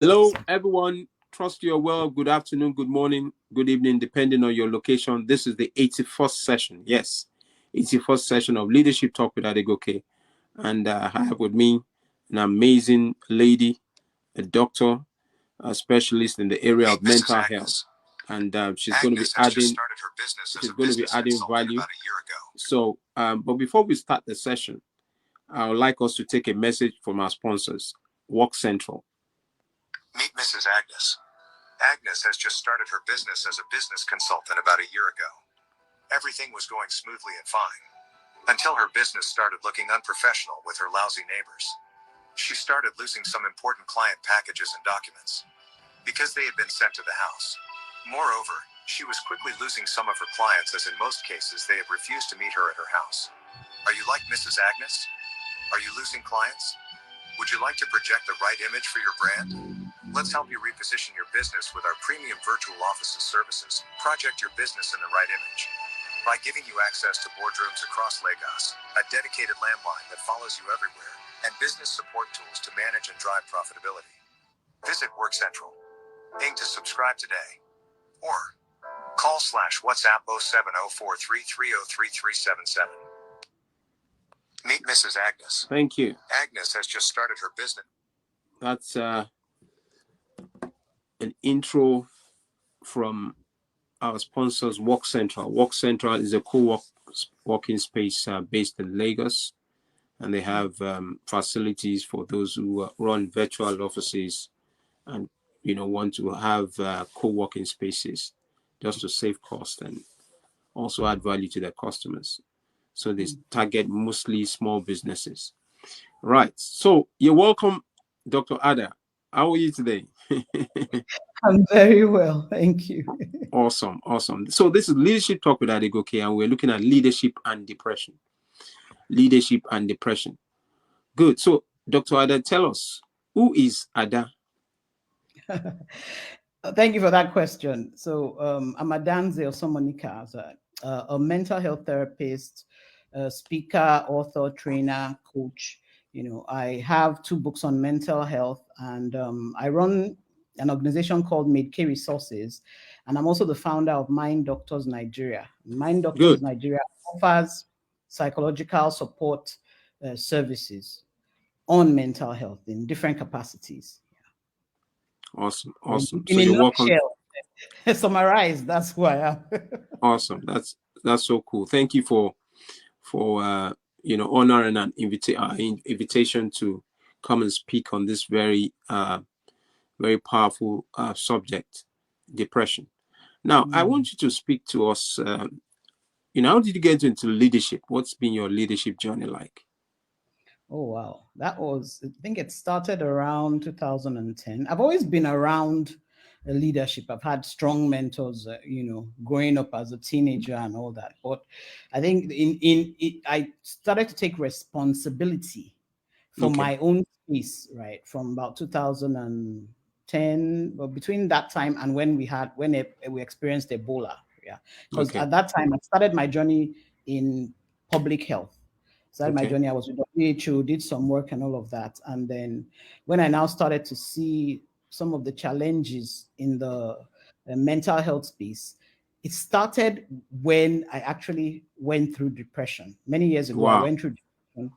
Hello, everyone. Trust you're well. Good afternoon, good morning, good evening, depending on your location. This is the 81st session. Yes, 81st session of Leadership Talk with Adegoke. And I have with me an amazing lady, a doctor, a specialist in the area of mental health. And she's going to be adding value. So, but before we start the session, I would like us to take a message from our sponsors, Work Central. Meet Mrs. Agnes. Agnes has just started her business as a business consultant about a year ago. Everything was going smoothly and fine, until her business started looking unprofessional with her lousy neighbors. She started losing some important client packages and documents, because they had been sent to the house. Moreover, she was quickly losing some of her clients, as in most cases they have refused to meet her at her house. Are you like Mrs. Agnes? Are you losing clients? Would you like to project the right image for your brand? Let's help you reposition your business with our premium virtual offices services. Project your business in the right image by giving you access to boardrooms across Lagos, a dedicated landline that follows you everywhere, and business support tools to manage and drive profitability. Visit Work Central. Aim to subscribe today. Or call /WhatsApp 0704330377. Meet Mrs. Agnes. Thank you. Agnes has just started her business. That's an intro from our sponsors, Work Central. Work Central is a co-working space based in Lagos, and they have facilities for those who run virtual offices and want to have co-working spaces just to save cost and also add value to their customers. So they target mostly small businesses. Right. So you're welcome, Dr. Ada. How are you today? I'm very well, thank you. Awesome. So this is Leadership Talk with Adegoke, and we're looking at leadership and depression. Leadership and depression. Good. So, Dr. Ada, tell us, who is Ada? Thank you for that question. So I'm Adanze Osomonika, a mental health therapist, speaker, author, trainer, coach. I have 2 books on mental health, and I run an organization called Made K Resources, and I'm also the founder of Mind Doctors Nigeria. Mind Doctors Nigeria offers psychological support services on mental health in different capacities. Awesome. So you're welcome. Summarize. That's who I am. Awesome. That's so cool. Thank you for honoring an invitation to come and speak on this very very powerful subject, depression. Now, I want you to speak to us. How did you get into leadership? What's been your leadership journey like? Oh, wow. I think it started around 2010. I've always been around leadership. I've had strong mentors, growing up as a teenager and all that. But I think I started to take responsibility for my own space, right, from about 2010, but between that time and when we experienced Ebola. Yeah. Because at that time, I started my journey in public health. My journey, I was with WHO, did some work and all of that. And then when I now started to see some of the challenges in the mental health space, it started when I actually went through depression. Many years ago, I went through depression,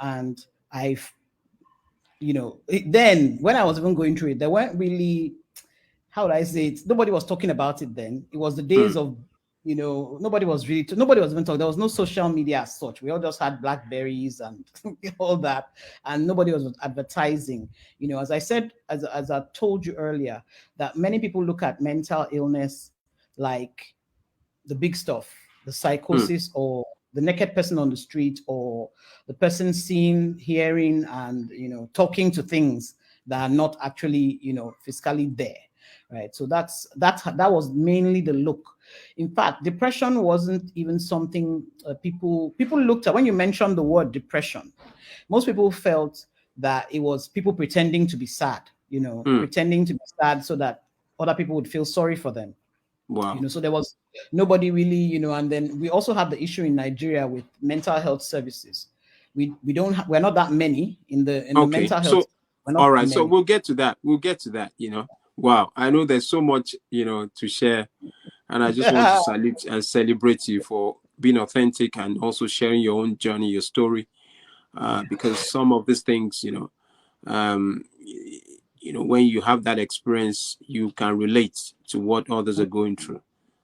and then when I was even going through it, there weren't really, how would I say it? Nobody was talking about it then. It was the days of nobody was even talking. There was no social media as such. We all just had Blackberries and all that, and nobody was advertising. As I said, as I told you earlier, that many people look at mental illness like the big stuff, the psychosis, or the naked person on the street, or the person seeing, hearing, and talking to things that are not actually physically there. Right. So that was mainly the look. In fact, depression wasn't even something people looked at. When you mentioned the word depression, most people felt that it was people pretending to be sad, pretending to be sad so that other people would feel sorry for them. Wow. So there was nobody really, and then we also have the issue in Nigeria with mental health services. We're not that many in the mental health. We're not All right, so many. we'll get to that. We'll get to that. Wow, I know there's so much to share, and I just want to salute and celebrate you for being authentic and also sharing your own journey, your story, because some of these things, um, when you have that experience, you can relate to what others are going through.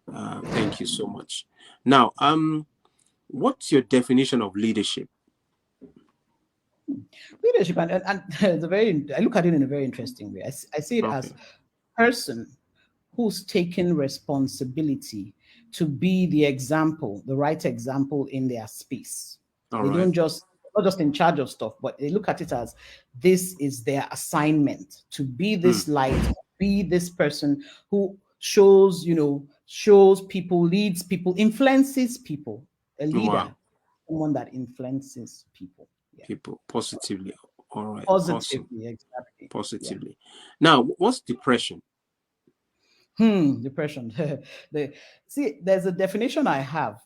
Thank you so much. Now, what's your definition of leadership? Leadership, and it's a very, I look at it in a very interesting way. I see it Okay. as person who's taking responsibility to be the example, the right example in their space. All They right. don't just, not just in charge of stuff, but they look at it as this is their assignment to be this light, be this person who shows, shows people, leads people, influences people. A leader, Wow. someone that influences people. Yeah. People positively. All right. Awesome. Positively, exactly. Positively. Now, what's depression? Depression. See, there's a definition I have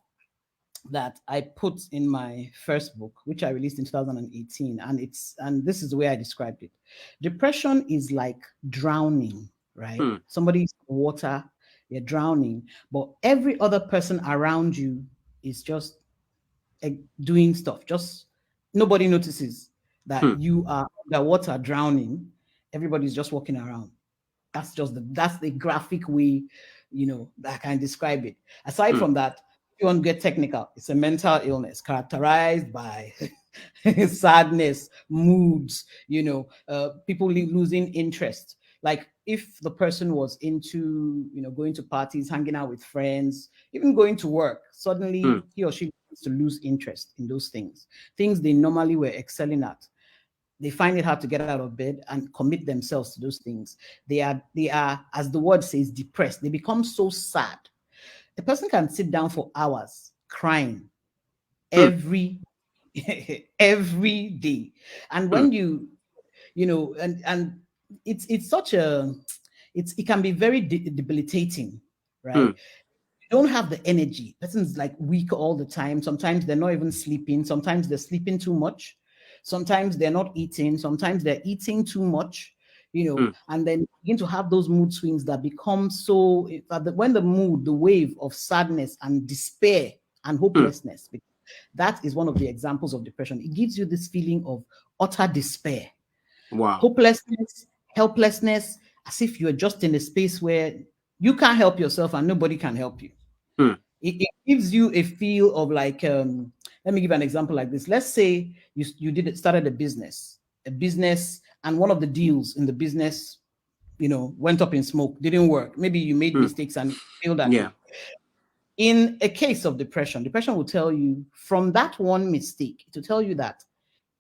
that I put in my first book, which I released in 2018, and this is the way I described it. Depression is like drowning, right? Somebody's in water, they're drowning, but every other person around you is just doing stuff. Just nobody notices that you are underwater drowning. Everybody's just walking around. That's the graphic way, that I can describe it. Aside from that, if you want to get technical, it's a mental illness characterized by sadness, moods, people losing interest. Like if the person was into, going to parties, hanging out with friends, even going to work, suddenly he or she begins to lose interest in those things they normally were excelling at. They find it hard to get out of bed and commit themselves to those things. They are, as the word says, depressed. They become so sad. A person can sit down for hours crying every day. And when and it's such a, it can be very debilitating, right? You don't have the energy. Person's like weak all the time. Sometimes they're not even sleeping. Sometimes they're sleeping too much. Sometimes they're not eating. Sometimes they're eating too much, and then begin to have those mood swings that become so, when the wave of sadness and despair and hopelessness, that is one of the examples of depression. It gives you this feeling of utter despair, hopelessness, helplessness, as if you're just in a space where you can't help yourself and nobody can help you. It gives you a feel of like, let me give an example like this. Let's say you started a business, and one of the deals in the business, went up in smoke, didn't work. Maybe you made mistakes and failed at it. In a case of depression will tell you, from that one mistake, to tell you that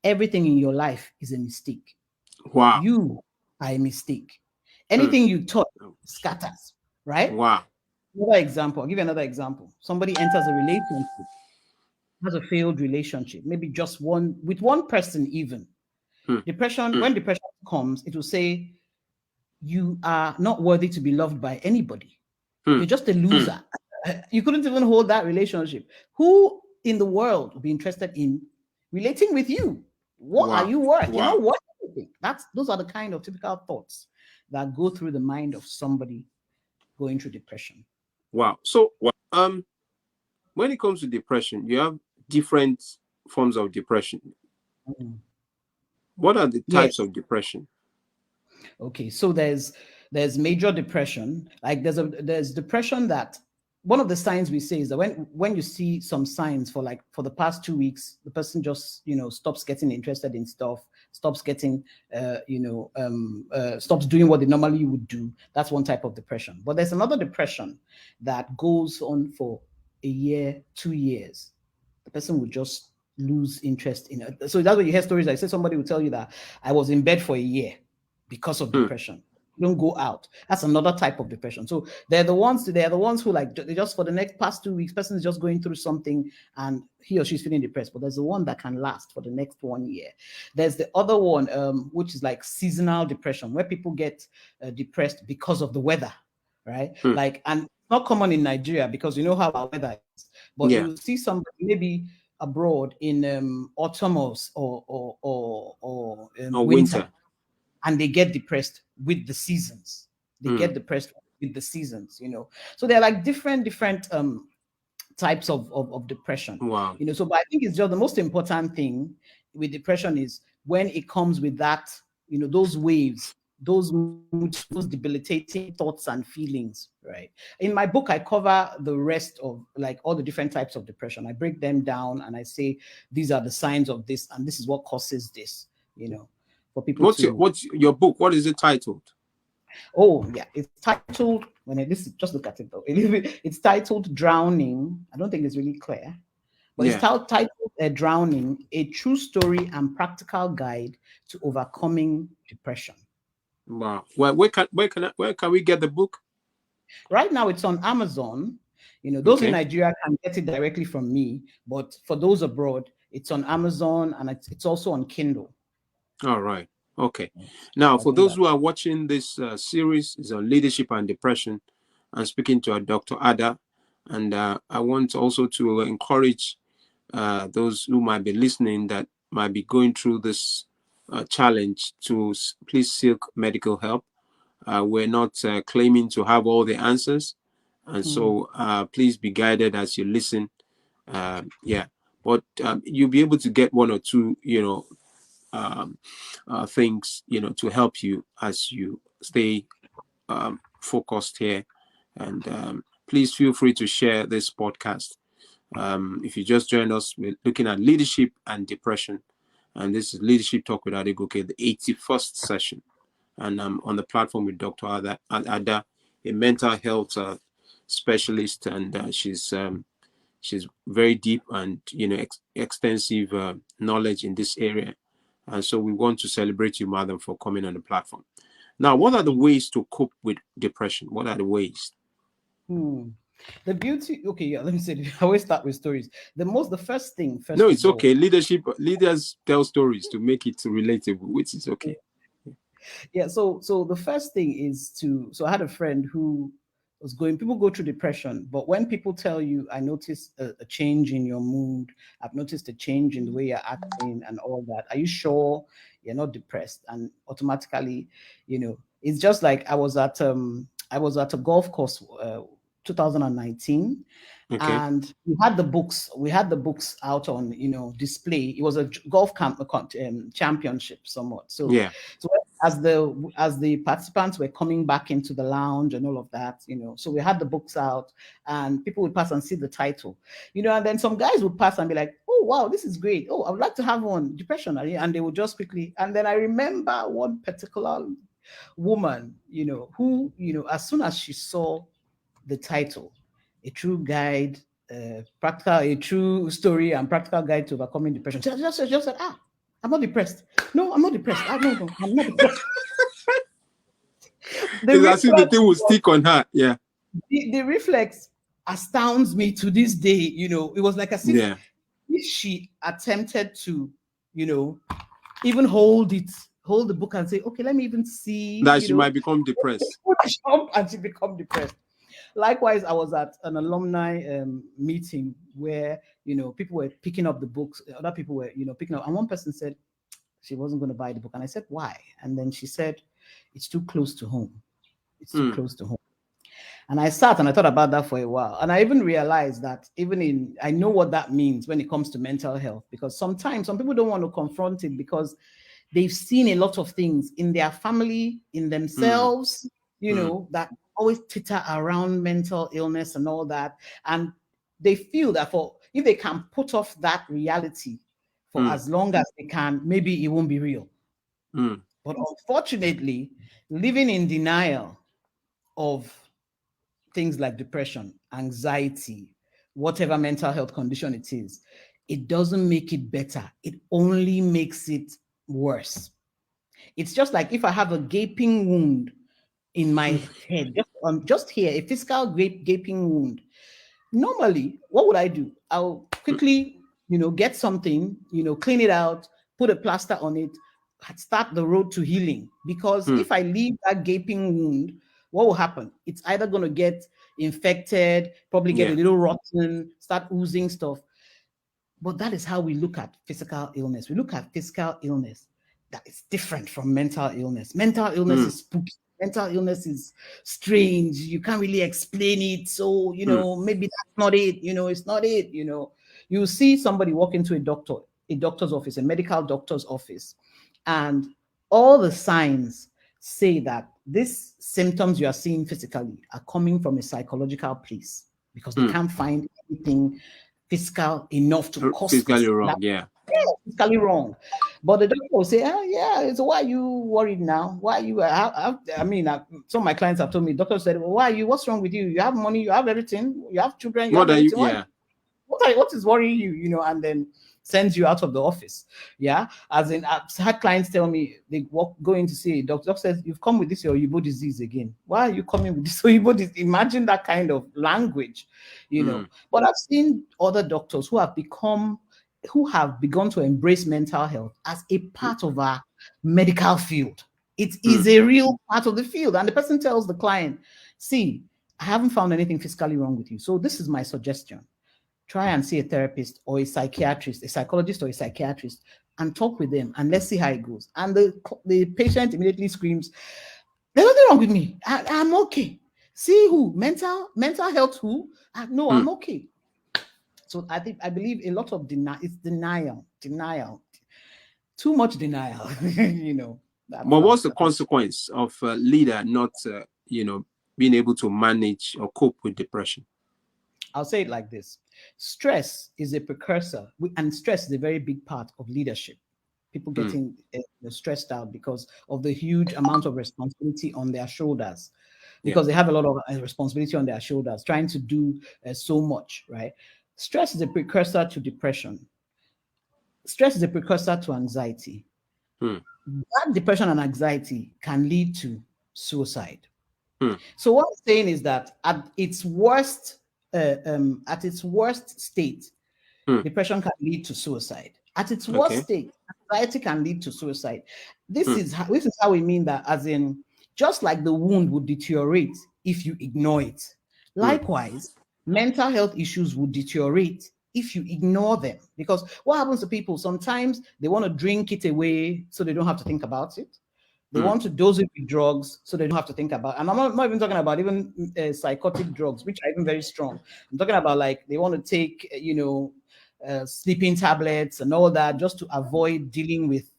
everything in your life is a mistake. Wow. You are a mistake. Anything you touch scatters, right? Wow. Another example. I'll give you another example. Somebody enters a relationship, has a failed relationship, maybe just with one person even. Depression, when depression comes, it will say, you are not worthy to be loved by anybody. You're just a loser. You couldn't even hold that relationship. Who in the world would be interested in relating with you? What are you worth? You're not worth anything. Those are the kind of typical thoughts that go through the mind of somebody going through depression. Wow. So, when it comes to depression, you have different forms of depression. What are the types of depression? Okay, so there's major depression. Like there's depression that, one of the signs we say is that when you see some signs for the past 2 weeks, the person just stops getting interested in stuff, stops getting stops doing what they normally would do. That's one type of depression. But there's another depression that goes on for a year, 2 years. The person would just lose interest in it. So that's what you hear stories like, say somebody will tell you that I was in bed for a year because of depression. Don't go out. That's another type of depression. So they're the ones who, like, they just, for the past 2 weeks, person is just going through something and he or she's feeling depressed. But there's the one that can last for the next 1 year. There's the other one, which is like seasonal depression, where people get depressed because of the weather, right? Like, and it's not common in Nigeria because you know how our weather is. But you see somebody maybe abroad in autumn or winter. and they get depressed with the seasons. They get depressed with the seasons, So they're like different types of depression. Wow. So but I think it's just the most important thing with depression is when it comes with that, those waves, those debilitating thoughts and feelings, right? In my book, I cover the rest of like all the different types of depression. I break them down and I say these are the signs of this and this is what causes this, for people What's your book? What is it titled? Oh yeah, it's titled just look at it though. It's titled Drowning. I don't think it's really clear. But it's titled Drowning, a true story and practical guide to overcoming depression. Wow. Well, where can we get the book? Right now it's on Amazon. Those in Nigeria can get it directly from me, but for those abroad, it's on Amazon and it's also on Kindle. All right. Okay. Now, for those who are watching this series, is on leadership and depression. I'm speaking to Dr. Ada, and I want also to encourage those who might be listening that might be going through this challenge to please seek medical help. We're not claiming to have all the answers, and so please be guided as you listen. But you'll be able to get one or two, things, to help you as you stay focused here. And please feel free to share this podcast. If you just joined us, we're looking at leadership and depression. And this is Leadership Talk with Adegoke, the 81st session. And I'm on the platform with Dr. Ada, a mental health specialist, and she's very deep and extensive knowledge in this area. And so we want to celebrate you, madam, for coming on the platform. Now, what are the ways to cope with depression? What are the ways? The beauty, let me say, I always start with stories. The first thing. No, it's okay. Leaders tell stories to make it relatable, which is okay. Yeah. So the first thing is so I had a friend who was people go through depression, but when people tell you, I noticed a change in your mood, I've noticed a change in the way you're acting and all that, are you sure you're not depressed? And automatically, it's just like I was at a golf course 2019, and we had the books out on display. It was a golf championship somewhat. So as the participants were coming back into the lounge and all of that, so we had the books out and people would pass and see the title, and then some guys would pass and be like, oh wow, this is great, oh I would like to have one, depression, and they would just quickly. And then I remember one particular woman, who, as soon as she saw the title, a true guide, a true story and practical guide to overcoming depression, she just said, I'm not depressed. No, I'm not depressed. No, I'm not depressed. It's as if the thing will stick on her. Yeah. The reflex astounds me to this day. It was like as if she attempted to, even hold the book and say, okay, let me even see. That she might become depressed. And she become depressed. Likewise, I was at an alumni meeting where, people were picking up the books. Other people were, picking up. And one person said she wasn't going to buy the book. And I said, why? And then she said, it's too close to home. It's too close to home. And I sat and I thought about that for a while. And I even realized that I know what that means when it comes to mental health, because sometimes some people don't want to confront it because they've seen a lot of things in their family, in themselves, that always titter around mental illness and all that. And they feel that if they can put off that reality for as long as they can, maybe it won't be real. But unfortunately, living in denial of things like depression, anxiety, whatever mental health condition it is, it doesn't make it better. It only makes it worse. It's just like if I have a gaping wound in my head, just here, a physical gaping wound. Normally, what would I do? I'll quickly, get something, clean it out, put a plaster on it, start the road to healing. Because if I leave that gaping wound, what will happen? It's either going to get infected, probably get a little rotten, start oozing stuff. But that is how we look at physical illness. We look at physical illness that is different from mental illness. Mental illness is spooky. Mental illness is strange. You can't really explain it. So, maybe that's not it. It's not it. You see somebody walk into a doctor's office, a medical doctor's office, and all the signs say that these symptoms you are seeing physically are coming from a psychological place because they can't find anything physical enough to cause physically wrong. Physically wrong. But the doctor will say, so why are you worried now? Why are you? Some of my clients have told me, doctor said, well, why are you? What's wrong with you? You have money, you have everything, you have children, you have everything. What is worrying you? And then sends you out of the office. Yeah. As in, I've had clients tell me they go in to see a doctor. Doctor says, you've come with this Oyibo disease again. Why are you coming with this Oyibo disease? Imagine that kind of language, But I've seen other doctors who have begun to embrace mental health as a part of our medical field. It is a real part of the field. And the person tells the client, see, I haven't found anything physically wrong with you. So this is my suggestion. Try and see a therapist or a psychiatrist, a psychologist or a psychiatrist, and talk with them, and let's see how it goes. And the patient immediately screams, there's nothing wrong with me. I'm okay. See who? Mental health who? No, I'm okay. So I believe a lot of denial, too much denial, But what's the consequence of a leader not, being able to manage or cope with depression? I'll say it like this. Stress is a precursor, and stress is a very big part of leadership. People getting stressed out because of the huge amount of responsibility on their shoulders, because they have a lot of responsibility on their shoulders, trying to do so much, right? Stress is a precursor to depression. Stress is a precursor to anxiety. That depression and anxiety can lead to suicide. So what I'm saying is that at its worst state, depression can lead to suicide. At its worst state, anxiety can lead to suicide. This is how we mean that, as in, just like the wound would deteriorate if you ignore it. Likewise, mental health issues would deteriorate if you ignore them. Because what happens to people, sometimes they want to drink it away so they don't have to think about it. They want to dose it with drugs so they don't have to think about it. And I'm not even talking about even psychotic drugs, which are even very strong. I'm talking about, like, they want to take, sleeping tablets and all that just to avoid dealing with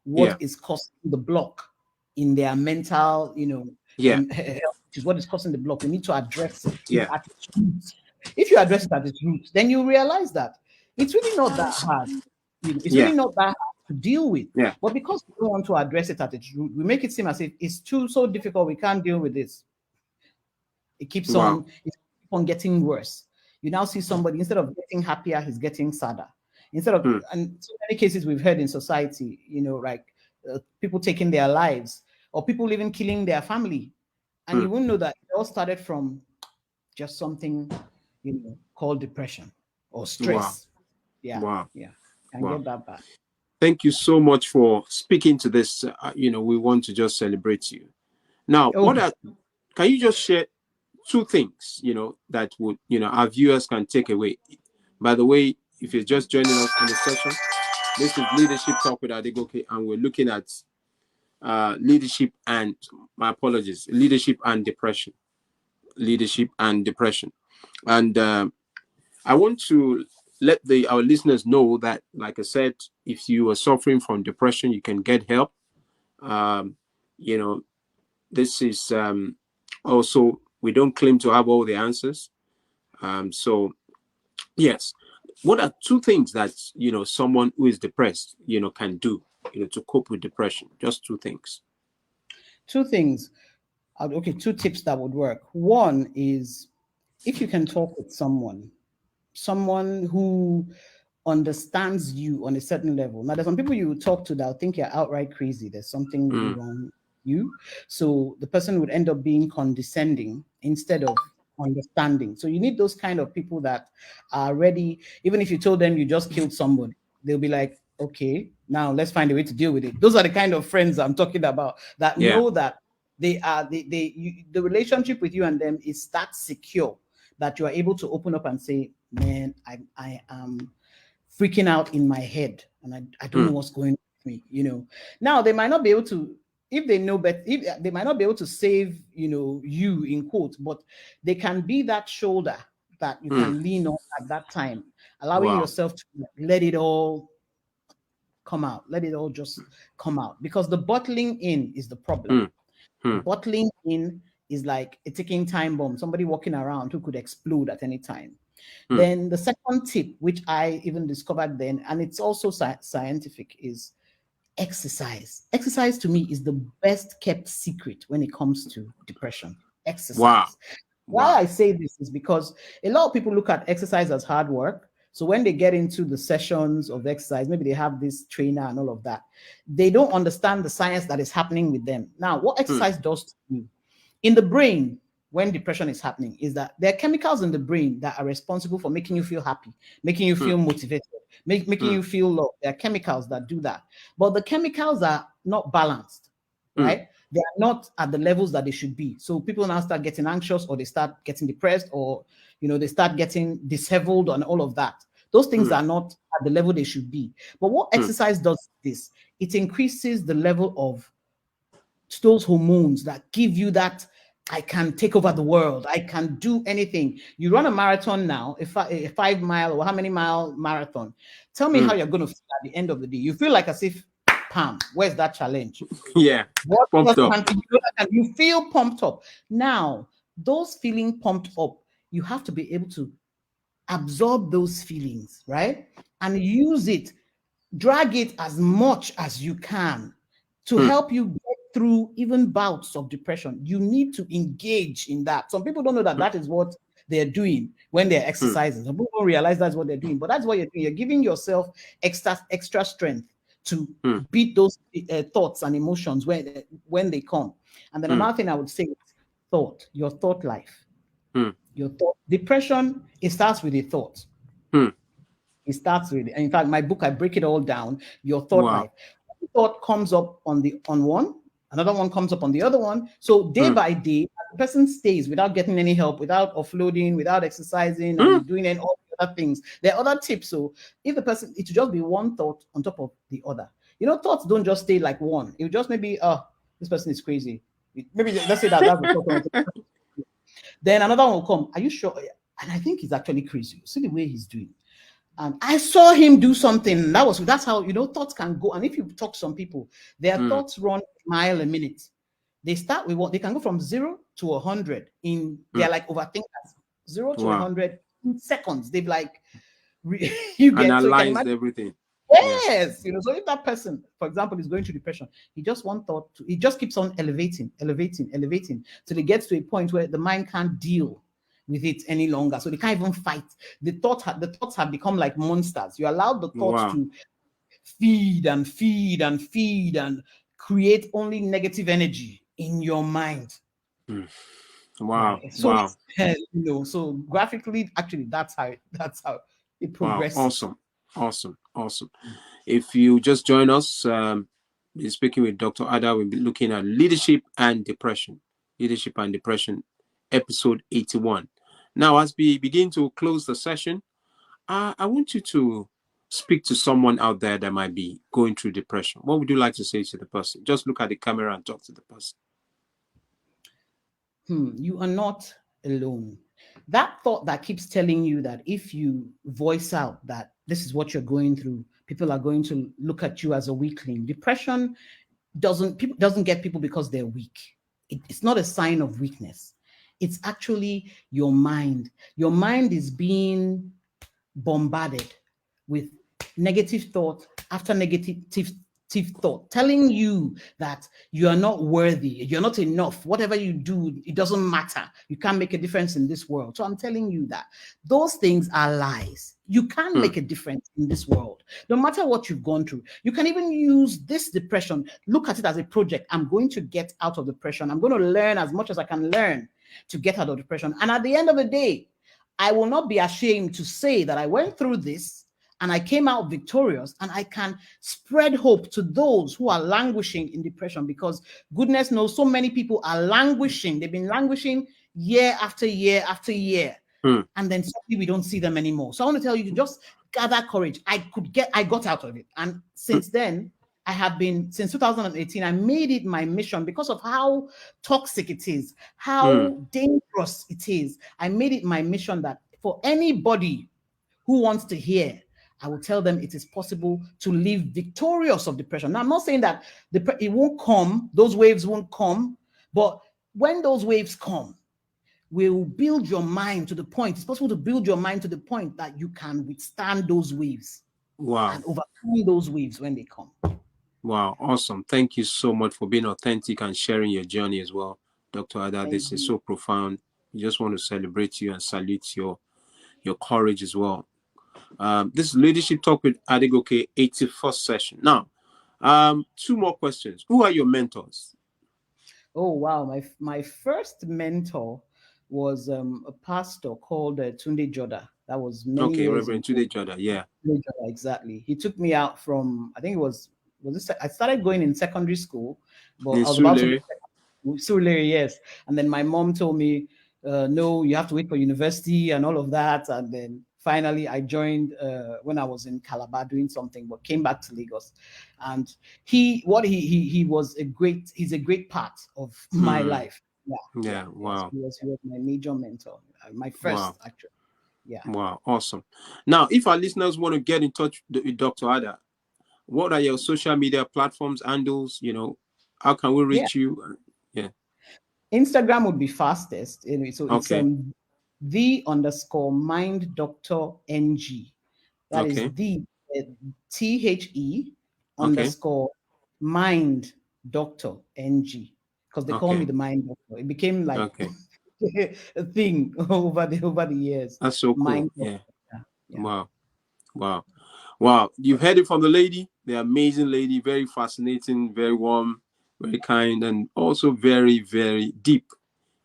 what is causing the block in their mental, health, which is what is causing the block. We need to address it at its roots. If you address it at its roots, then you realize that it's really not that hard. It's really not that hard to deal with. But because we don't want to address it at its root, we make it seem as if it's so difficult, we can't deal with this. It keeps on getting worse. You now see somebody, instead of getting happier, he's getting sadder. Instead of, and so many cases we've heard in society, people taking their lives, or people even killing their family. And you won't know that it all started from just something, called depression or stress. Get that back. Thank you so much for speaking to this. We want to just celebrate you. Now, can you just share two things, that would, our viewers can take away? By the way, if you're just joining us in the session, this is Leadership Talk with Adegoke, and we're looking at leadership and depression. And I want to let our listeners know that, like I said, if you are suffering from depression, you can get help. This is also, we don't claim to have all the answers. So yes, what are two things that, someone who is depressed, can do, to cope with depression? Just two things. Two things. Okay, two tips that would work. One is, if you can talk with someone who understands you on a certain level. Now, there's some people you talk to that think you're outright crazy. There's something wrong with you. So the person would end up being condescending instead of understanding. So you need those kind of people that are ready. Even if you told them you just killed somebody, they'll be like, okay, now let's find a way to deal with it. Those are the kind of friends I'm talking about, that know that the relationship with you and them is that secure that you are able to open up and say, man, I am freaking out in my head and I don't know what's going on. me, Now they might not be able to, if they know better, if they might not be able to save, you in quotes, but they can be that shoulder that you can lean on at that time, allowing yourself to let it all come out. Let it all just come out, because the bottling in is the problem. Bottling in is like a ticking time bomb, somebody walking around who could explode at any time. Then the second tip, which I even discovered then, and it's also scientific, is exercise. Exercise to me is the best kept secret when it comes to depression. Exercise. Why I say this is because a lot of people look at exercise as hard work. So when they get into the sessions of exercise, maybe they have this trainer and all of that, they don't understand the science that is happening with them. Now, what exercise does to you in the brain when depression is happening is that there are chemicals in the brain that are responsible for making you feel happy, making you feel motivated, making you feel loved. There are chemicals that do that. But the chemicals are not balanced, right? They are not at the levels that they should be. So people now start getting anxious, or they start getting depressed, or they start getting disheveled and all of that. Those things are not at the level they should be. But what exercise does is it increases the level of those hormones that give you that I can take over the world, I can do anything. You run a marathon now, a 5 mile or how many mile marathon. Tell me how you're going to feel at the end of the day. You feel like as if, Pam, where's that challenge? Yeah, pumped up. You feel pumped up. Now, those feeling pumped up, you have to be able to absorb those feelings, right? And use it, drag it as much as you can to help you get through even bouts of depression. You need to engage in that. Some people don't know that that is what they're doing when they're exercising. Some people don't realize that's what they're doing, but that's what you're doing. You're giving yourself extra strength to beat those thoughts and emotions when they come. And then another thing I would say is your thought life. Your thought depression, it starts with a thought. It starts with, in fact, my book, I break it all down. Your thought life. Thought comes up on one, another one comes up on the other one. So day by day, the person stays without getting any help, without offloading, without exercising and doing all the other things. There are other tips. So if the person, it should just be one thought on top of the other. Thoughts don't just stay like one. It would just maybe, this person is crazy. Maybe let's say that's the thought. Then another one will come. Are you sure? And I think he's actually crazy. See the way he's doing. And I saw him do something. That's how thoughts can go. And if you talk to some people, their thoughts run a mile a minute. They start with they can go from 0 to 100 they're like overthinkers. 0 to 100 in seconds. They've analyzed everything. Yes, so if that person, for example, is going through depression, he just one thought, he just keeps on elevating, till it gets to a point where the mind can't deal with it any longer. So they can't even fight. The thoughts have become like monsters. You allow the thoughts to feed and create only negative energy in your mind. Wow. So graphically, actually, that's how it progresses. Wow. Awesome. If you just join us, speaking with Dr. Ada, we'll be looking at leadership and depression, episode 81. Now, as we begin to close the session, I want you to speak to someone out there that might be going through depression. What would you like to say to the person? Just look at the camera and talk to the person. You are not alone. That thought that keeps telling you that if you voice out that this is what you're going through, people are going to look at you as a weakling. Depression doesn't get people because they're weak. It's not a sign of weakness. It's actually your mind. Your mind is being bombarded with negative thought after negative thought, telling you that you are not worthy, you're not enough. Whatever you do, it doesn't matter. You can't make a difference in this world. So I'm telling you that those things are lies. You can make a difference in this world, no matter what you've gone through. You can even use this depression, look at it as a project. I'm going to get out of depression. I'm going to learn as much as I can learn to get out of depression. And at the end of the day, I will not be ashamed to say that I went through this and I came out victorious, and I can spread hope to those who are languishing in depression, because goodness knows so many people are languishing. They've been languishing year after year after year. And then suddenly we don't see them anymore. So I want to tell you to just gather courage. I got out of it. And since then, I have been since 2018. I made it my mission because of how toxic it is, how dangerous it is. I made it my mission that for anybody who wants to hear, I will tell them it is possible to live victorious of depression. Now, I'm not saying that it won't come, those waves won't come, but when those waves come, will build your mind to the point. It's possible to build your mind to the point that you can withstand those waves. Wow. And overcome those waves when they come. Wow, awesome. Thank you so much for being authentic and sharing your journey as well, Dr. Ada. This is so profound. We just want to celebrate you and salute your courage as well. This is Leadership Talk with Adegoke, 81st session. Now, 2 more questions. Who are your mentors? Oh, wow. My first mentor was a pastor called Tunde Joda. That was many years Reverend Tunde Joda, yeah. Tunde Joda, exactly. He took me out from, I think it was I started going in secondary school, but I was about to Surulere, yes. And then my mom told me, no, you have to wait for university and all of that. And then finally I joined when I was in Calabar doing something, but came back to Lagos. And he was he's a great part of my life. Yeah. Wow. He was my major mentor, my first actually. Yeah. Wow, awesome. Now, if our listeners want to get in touch with Dr. Ada, what are your social media platforms, handles? How can we reach you? Yeah. Instagram would be fastest. So it's _mind Dr. NG. That is THE_mind Dr. NG. Because they call me the mind doctor. It became like a thing over the years. That's so cool. Yeah. Wow. You've heard it from the lady, the amazing lady, very fascinating, very warm, very kind, and also very, very deep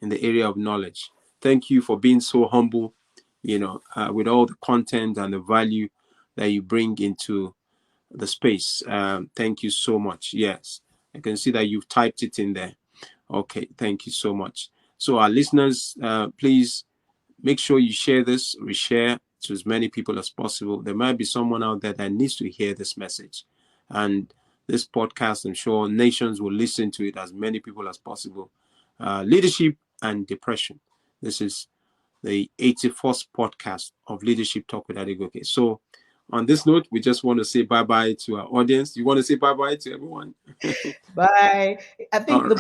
in the area of knowledge. Thank you for being so humble, with all the content and the value that you bring into the space. Thank you so much. Yes, I can see that you've typed it in there. Okay, thank you so much. So our listeners, please make sure you share this, reshare to as many people as possible. There might be someone out there that needs to hear this message. And this podcast, I'm sure nations will listen to it, as many people as possible. Leadership and depression. This is the 81st podcast of Leadership Talk with Adegoke. So on this note, we just want to say bye-bye to our audience. You want to say bye-bye to everyone? Bye. I think book,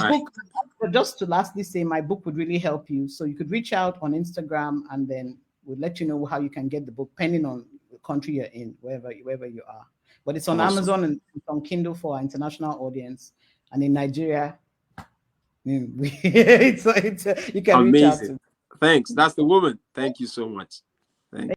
just to lastly say, my book would really help you. So you could reach out on Instagram, and then we'll let you know how you can get the book, depending on the country you're in, wherever you are. But it's on Amazon and it's on Kindle for our international audience. And in Nigeria, you can reach out to. Thanks. That's the woman. Thank you so much.